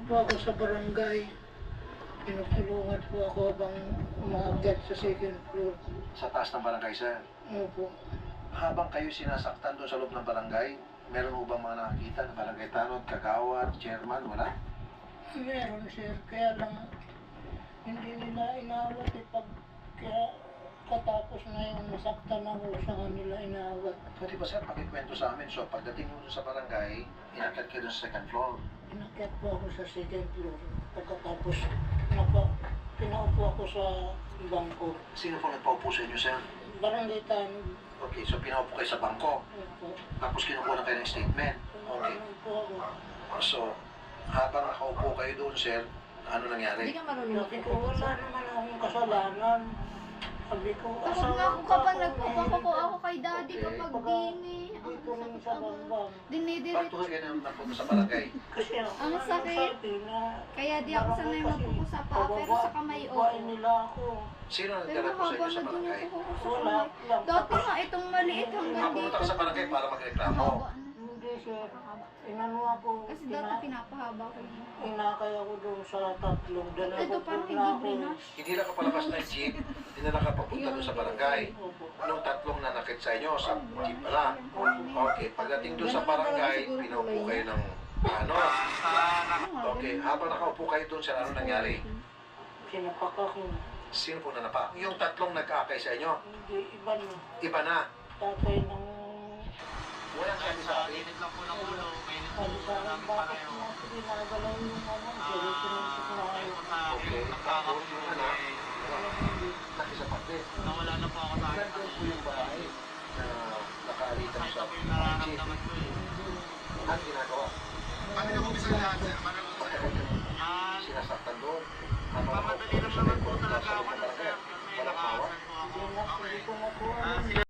po ako sa barangay. Tinutulungan po ako habang umaakyat sa second floor. Sa taas ng barangay, sir. Opo. Habang kayo sinasaktan doon sa loob ng barangay, meron mo bang mga nakakita na barangay tanod, kagawad, chairman, wala? Meron sir, kaya lang hindi nila inawat pag kaya katapos na yung nasaktan ako sa kanila inawat. Pwede ba sir, pakikwento sa amin? So, pagdating mo doon sa barangay, inakyat kayo doon sa second floor. Inakyat po ako sa second floor. Pagkatapos pinaupo ako sa bangko. Sino po nagpaupo sa inyo, sir? Barangay tanod. Okay, so pinaupo kayo sa bangko. Opo. Tapos kinukuha na kayo ng statement. Okay. Ano po ako? So, habang nakaupo kayo doon, sir, ano nangyari? Hindi ka marunong Sabi ko, wala naman akong kasalanan. Sabi ko, Takot nga ako kapag nagpapako ako kay daddy kapag dini. dito rin sa bambang. Bakit Dinidirit. po kayo napunta sa barangay? Kasi Ang sakit. sabi na Kaya di ako sanay magpupo sa paa, pero sa kamay babae oo. nila ako. Sino ang Pero nagdala po sa inyo habang sa barangay? nagdunok ako sa Wala kamay. lang. Dati nga itong maliit hanggang Pumunta dito. ka sa barangay para magreklamo. Haba na. Hindi sir. Inano ako. Kasi dati pinapahaba ko yun. Inakay ako doon sa tatlong dalawa. Ito parang na hindi ako. brinash. Hindi na ka palabas ng jeep, dinala ka papunta doon sa barangay. Opo. Anong tatlong nanakit sa inyo? Sa jeep pala. Okay, pagdating doon sa barangay, pinaupo kayo ng ano? Okay, habang nakaupo kayo doon, sir, ano nangyari? Sinapak ako. Sino po nanapa? Yung tatlong nagkaakay sa inyo, Hindi, iba na. iba na. Tatay ng... Walang sabi sa akin. Sabi sa akin, bakit mo ginagalaw yung ano? Sinusunod na ako. Okay, tapos yung anak, nakisapat din. Nawala na po ako sa akin. Nandun po yung bahay na nakaalitan Ito sa po yung nararamdaman ko eh. Ano ginagawa? Kami na kumisa lahat, sir. Kami na kumisa. Sinasaktan doon. Mamadali lang naman po talaga ako na, sir. May Walang nakakasan tawa. po ako. Hindi na, hindi ko na po Ah, alam. sige.